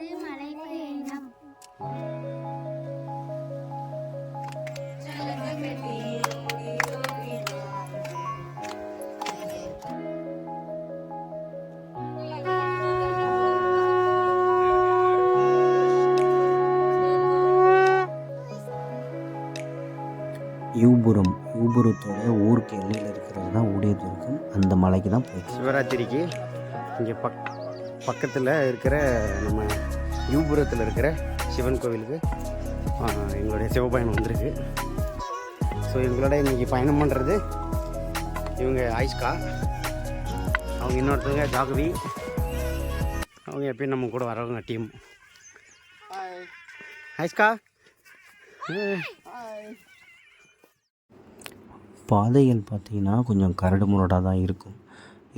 இது மலை பயணம். யூபுரத்தோட ஊருக்கு எல்லையில் இருக்கிறது தான் ஊடியதுர்க்கம். அந்த மலைக்கு தான் போயிடுச்சு. சிவராத்திரிக்கு இங்கே பக்கத்தில் இருக்கிற நம்ம யூபுரத்தில் இருக்கிற சிவன் கோவிலுக்கு எங்களுடைய சிவபயணம் வந்திருக்கு. ஸோ எங்களோட இன்றைக்கி பயணம் பண்ணுறது இவங்க ஆயிஷ்கா, அவங்க இன்னொருத்தவங்க ஜாகவி, அவங்க எப்பயும் நம்ம கூட வரவங்க டீம். ஆயிஷ்கா, பாதைகள் பார்த்திங்கன்னா கொஞ்சம் கரடு முரடாக தான் இருக்கும்.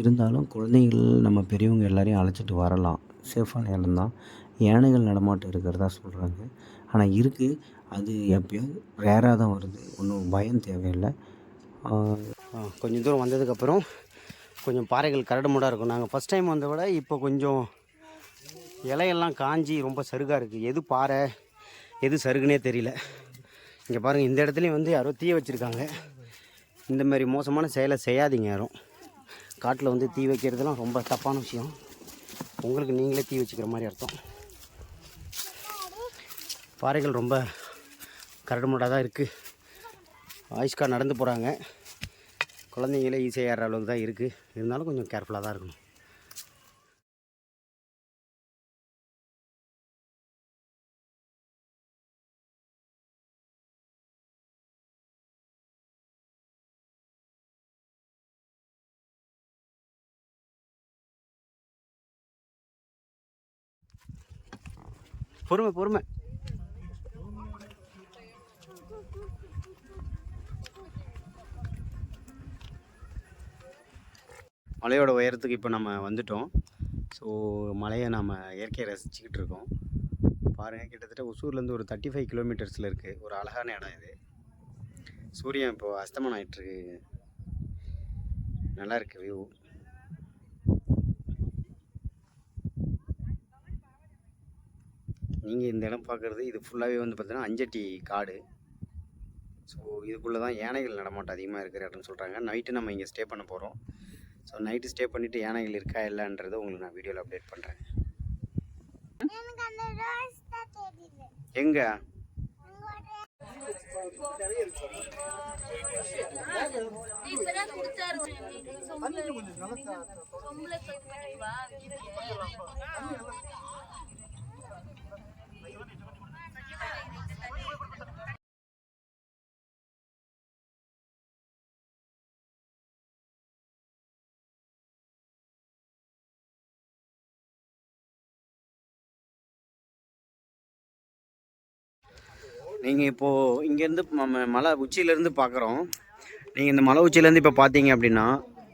இருந்தாலும் குழந்தைகள் நம்ம பெரியவங்க எல்லோரையும் அழைச்சிட்டு வரலாம். சேஃபான இடம் தான். யானைகள் நடமாட்டம் இருக்கிறதா சொல்கிறாங்க. ஆனால் இருக்குது, அது எப்பயோ ரேராக தான் வருது. ஒன்றும் பயம் தேவையில்லை. கொஞ்சம் தூரம் வந்ததுக்கப்புறம் கொஞ்சம் பாறைகள் கரடு முரடாக இருக்கும். நாங்கள் ஃபஸ்ட் டைம் வந்த விட இப்போ கொஞ்சம் இலையெல்லாம் காஞ்சி ரொம்ப சருகாக இருக்குது. எது பாறை எது சருகுனே தெரியல. இங்கே பாருங்கள், இந்த இடத்துலையும் வந்து யாரோ தீ வச்சுருக்காங்க. இந்த மாதிரி மோசமான செயலை செய்யாதீங்க யாரும். காட்டில் வந்து தீ வைக்கிறதுலாம் ரொம்ப தப்பான விஷயம். உங்களுக்கு நீங்களே தீ வச்சுக்கிற மாதிரி அர்த்தம். பாறைகள் ரொம்ப கரடுமுடாக தான் இருக்குது. ஆயிஷ்கா நடந்து போகிறாங்க. குழந்தைங்களே ஈஸியாக ஏறுற அளவுக்கு தான் இருக்குது. இருந்தாலும் கொஞ்சம் கேர்ஃபுல்லாக தான் இருக்கணும். பொறுமை. மலையோட உயரத்துக்கு இப்போ நம்ம வந்துட்டோம். ஸோ மலையை நம்ம இயற்கையை ரசிச்சுக்கிட்டு இருக்கோம். பாருங்கள், கிட்டத்தட்ட ஒசூர்லேருந்து ஒரு 35 கிலோமீட்டர்ஸில் இருக்குது. ஒரு அழகான இடம் இது. சூரியன் இப்போது அஸ்தமனம் ஆகிட்டுருக்கு. நல்லா இருக்குது வியூ. நீங்கள் இந்த இடம் பார்க்குறது இது ஃபுல்லாகவே வந்து பார்த்தீங்கன்னா அஞ்சட்டி காடு. ஸோ இதுக்குள்ளே தான் யானைகள் நடமாட்டம் அதிகமாக இருக்கிற இடம்னு சொல்கிறாங்க. நைட்டு நம்ம இங்கே ஸ்டே பண்ண போகிறோம். ஸோ நைட்டு ஸ்டே பண்ணிவிட்டு யானைகள் இருக்கா இல்லைன்றதை உங்களுக்கு நான் வீடியோவில் அப்டேட் பண்ணுறேன். எங்கே நீங்கள் இப்போது இங்கேருந்து மலை உச்சியிலேருந்து பார்க்குறோம். நீங்கள் இந்த மலை உச்சியிலேருந்து இப்போ பார்த்தீங்க அப்படின்னா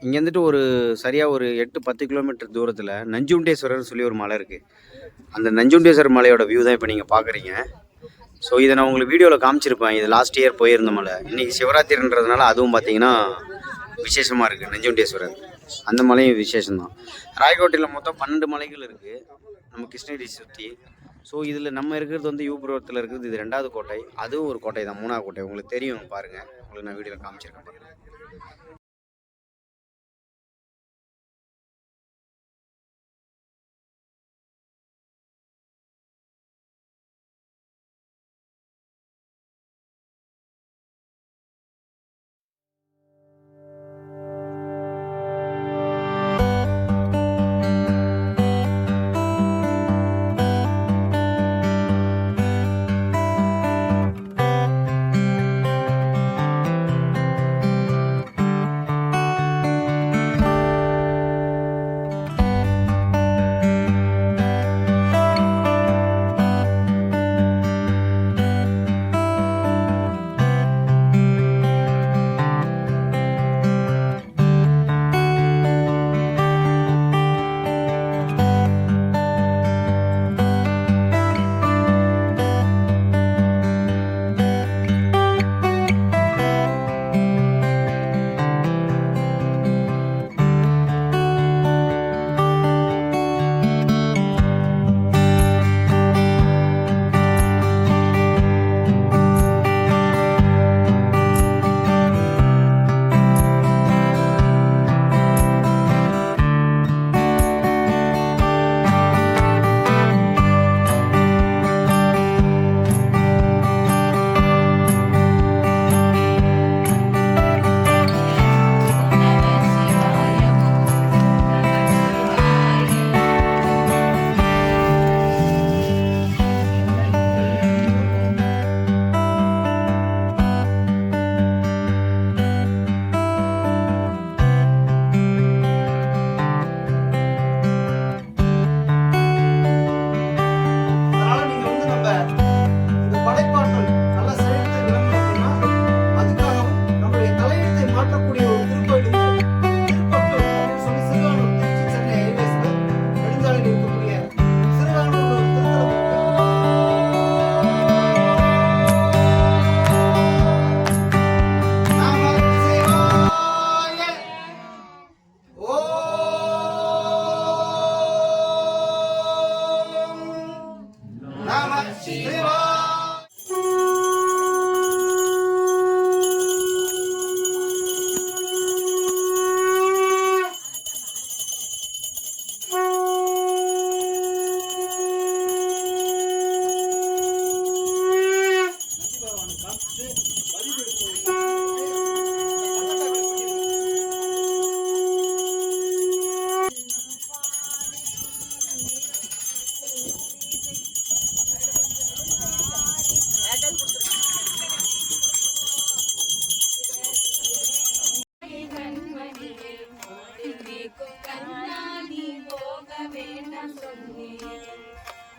இங்கேருந்துட்டு ஒரு சரியாக ஒரு 8-10 கிலோமீட்டர் தூரத்தில் நஞ்சுண்டேஸ்வரர் சொல்லி ஒரு மலை இருக்குது. அந்த நஞ்சுண்டேஸ்வரர் மலையோட வியூ தான் இப்போ நீங்கள் பார்க்குறீங்க. ஸோ இதை நான் உங்களுக்கு வீடியோவில் காமிச்சிருப்பேன். இது லாஸ்ட் இயர் போயிருந்த மலை. இன்றைக்கி சிவராத்திரின்றதுனால அதுவும் பார்த்தீங்கன்னா விசேஷமாக இருக்குது. நஞ்சுண்டேஸ்வரர் அந்த மலையும் விசேஷம்தான். ராயக்கோட்டையில் மொத்தம் 12 மலைகள் இருக்குது நம்ம கிருஷ்ணகிரி சுற்றி. ஸோ இதில் நம்ம இருக்கிறது வந்து யூபுரத்தில் இருக்கிறது இது 2வது கோட்டை. அதுவும் ஒரு கோட்டை தான், 3வது கோட்டை. உங்களுக்கு தெரியும், பாருங்கள். உங்களுக்கு நான் வீடியோவில் காமிச்சிருக்கேன் பாருங்கள்.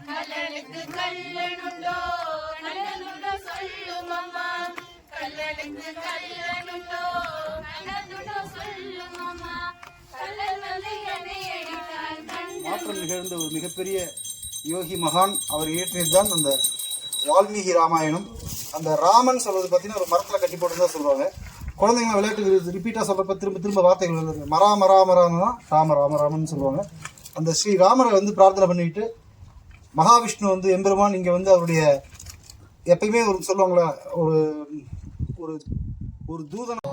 கல்லனுக்கு கல்லனுண்டோ நல்லனுண்டோ சொல்லும் அம்மா கல்லனுக்கு கல்லனுண்டோ நல்லனுண்டோ சொல்லும் அம்மா கல்லன் வந்து என்னை அடித்தால் மாற்றம் நிகழ்ந்த ஒரு மிகப்பெரிய யோகி மகான் அவர் இயற்றியதுதான் அந்த வால்மீகி ராமாயணம். அந்த ராமன் சொல்றது பார்த்தீங்கன்னா ஒரு மரத்தில் கட்டி போட்டுதான் சொல்லுவாங்க. குழந்தைங்க விளையாட்டு ரிப்பீட்டாக சொல்றப்ப திரும்ப திரும்ப வார்த்தைகள் வந்து மராமராமராம தான் ராம ராமராமன் சொல்லுவாங்க. அந்த ஸ்ரீராமரை வந்து பிரார்த்தனை பண்ணிட்டு மகாவிஷ்ணு வந்து எம்பெருமான் இங்கே வந்து அவருடைய எப்பயுமே ஒரு சொல்லுவாங்களா ஒரு ஒரு ஒரு தூதன்.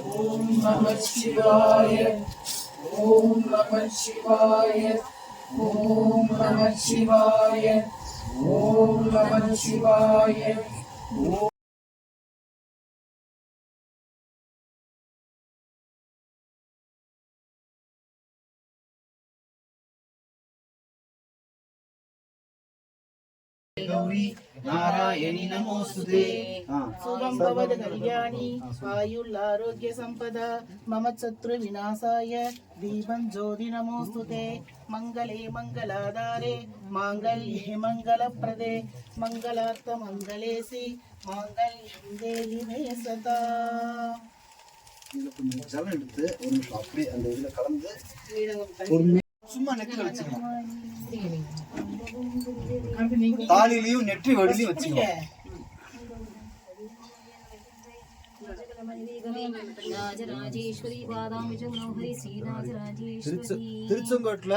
Om Namah Shivaya. Om Namah Shivaya. Om Namah Shivaya. Om Namah Shivaya. Gauri Narayani नमोस्तुते शुभं भवद कल्याणी आयुर्आरोग्य संपदा मम शत्रु विनाशाय दीपं ज्योति नमोस्तुते मंगले मंगलाधारे मांगल्ये मंगलप्रदे मंगलार्थ मंगलेसी मांगल्यं देहि मे सदा. ஜலம் எடுத்து ஒரு நிமிஷம் அப்படியே அந்த இதில் கலந்து சும்மா நெத்தில வச்சுக்கலாம். தாலிலையும் நெற்றி வடிலையும் வச்சுக்கலாம். திருச்செங்கோட்டுல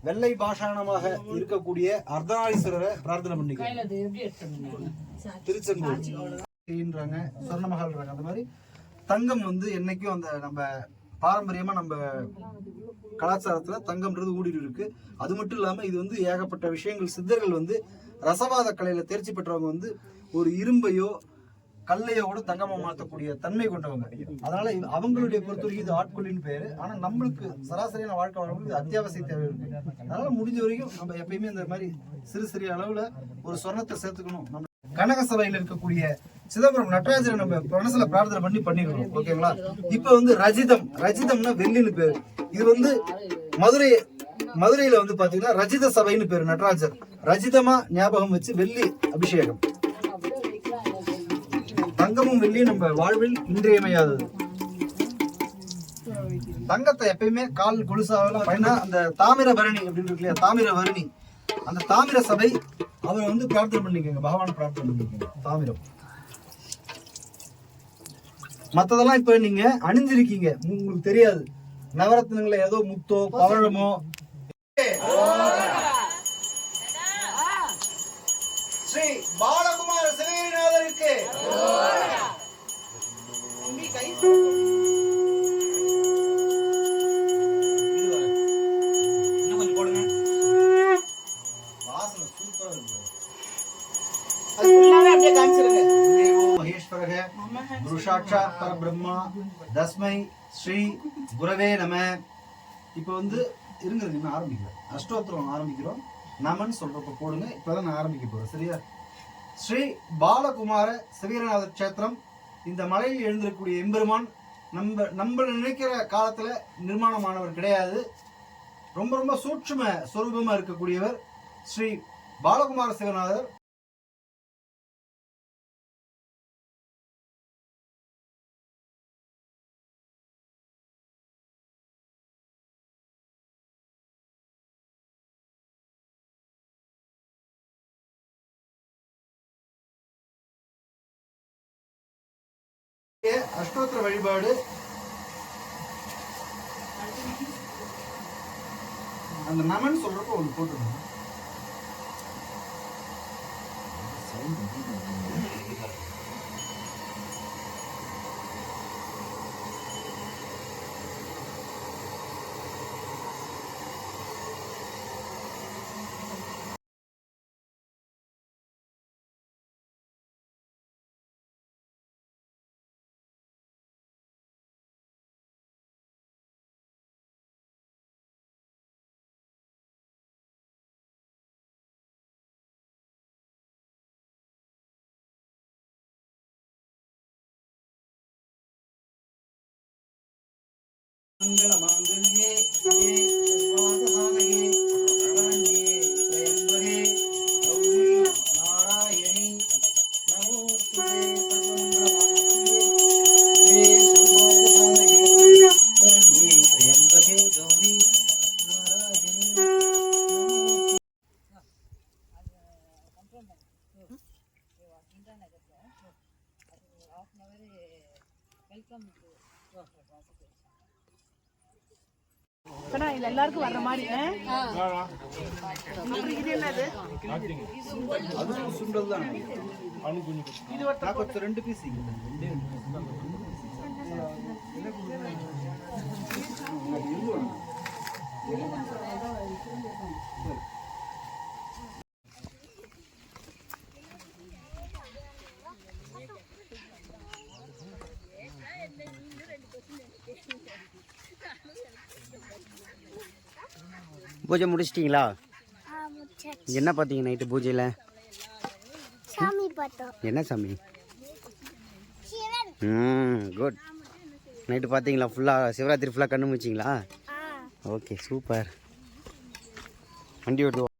வெள்ளை பாஷாணமாக இருக்கக்கூடிய அர்த்தநாரீஸ்வரரை பிரார்த்தனை பண்ணிக்கலாம். திருச்செங்கோடு சொர்ணமகால்ன்றாங்க. அந்த மாதிரி தங்கம் வந்து என்னைக்கும் அந்த நம்ம பாரம்பரியமா நம்ம கலாச்சாரத்துல தங்கம்ன்றது ஊடிட்டு இருக்கு. அது மட்டும் இல்லாம இது வந்து ஏகப்பட்ட விஷயங்கள் சித்தர்கள் வந்து ரசவாத கலையில தேர்ச்சி பெற்றவங்க வந்து ஒரு இரும்பையோ கல்லையோ கூட தங்கமா மாற்றக்கூடிய தன்மை கொண்டவங்க. அதனால அவங்களுடைய பொறுத்தவரைக்கும் இது ஆட்கொள்ளின்னு பேரு. ஆனா நம்மளுக்கு சராசரியான வாழ்க்கை வாழ்க்கை இது அத்தியாவசிய தேவை இருக்கு. அதனால முடிஞ்ச வரைக்கும் நம்ம எப்பயுமே இந்த மாதிரி சிறு சிறிய அளவுல ஒரு சொர்ணத்தை சேர்த்துக்கணும். நம்ம கனக சபையில இருக்கக்கூடிய சிதம்பரம் நடராஜரை நம்ம மனசுல பிரார்த்தனை பண்ணிக்கிறோம். ஓகேங்களா? இப்ப வந்து ரஜிதம்னா வெள்ளின்னு பேரு. இது வந்து மதுரையில வந்து பாத்தீங்கன்னா ரஜித சபைன்னு பேரு. நடராஜர் ரஜிதமா ஞாபகம் வச்சு வெள்ளி அபிஷேகம். தங்கமும் வெள்ளியும் நம்ம வாழ்வில் இன்றியமையாதது. தங்கத்தை எப்பயுமே கால் கொலுசாவெல்லாம் பயனா அந்த தாமிரபரணி அப்படின்னு இருக்கு இல்லையா, தாமிரபரணி, அந்த தாமிர சபை அவரை வந்து பிரார்த்தனை பண்ணிக்கோங்க, பகவானை பிரார்த்தனை பண்ணிக்கோங்க. தாமிரம் மற்றதெல்லாம் இப்ப நீங்க அணிஞ்சிருக்கீங்க, உங்களுக்கு தெரியாது. நவரத்னங்களை ஏதோ முத்தோ பவழமோ. ஸ்ரீ பாலகுமார சிவகிரிநாதருக்கு மகேஸ்வரக குரு சாட்சாத் பரபிரம்மா தஸ்மை ஸ்ரீ குரவே நம. இப்போ வந்து இருங்க, இன்னும் ஆரம்பிக்கல. அஷ்டோத்திரம் ஆரம்பிக்கிறோம். நமன் சொல்றப்ப போடுங்க. இப்பதான் நான் ஆரம்பிக்க போறேன். சரியா? ஸ்ரீ பாலகுமார சிவகிரிநாத கஷேத்திரம். இந்த மலையில் எழுந்திருக்கக்கூடிய எம்பெருமான் நம்ம நினைக்கிற காலத்துல நிர்மாணமானவர் கிடையாது. ரொம்ப ரொம்ப சூட்சும சொரூபமா இருக்கக்கூடியவர் ஸ்ரீ பாலகுமார சிவநாதர் அஷ்டோத்திர வழிபாடு, அந்த நமன் சொல்றப்போ ஒன்று போட்டுருங்க. மங்கள மாங்கல்யே சிவே சர்வார்த்தசாதகே சரண்யே த்ர்யம்பகே கௌரி நாராயணி நமோஸ்துதே சர்வமங்கலமாங்கல்யே சிவே சர்வார்த்தசாதகே சரண்யே த்ர்யம்பகே கௌரி நாராயணி நமோஸ்துதே. இது எல்லாருக்கும் வர்ற மாதிரி. இது என்னது? அதுவும் சுண்டல் தான். இது ஒரு 2 பீஸ். பூஜை முடிச்சிட்டிங்களா? என்ன பார்த்தீங்க நைட்டு பூஜையில்? சாமி பார்த்தோம். என்ன சாமி? சிவன். குட். நைட்டு பார்த்தீங்களா? ஃபுல்லாக சிவராத்திரி ஃபுல்லாக கண்ணு முடிச்சிங்களா? Okay, super. வண்டி ஓட்டு.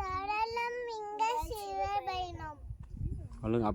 தடலம் இங்க சிவபைனம். சொல்லுங்க.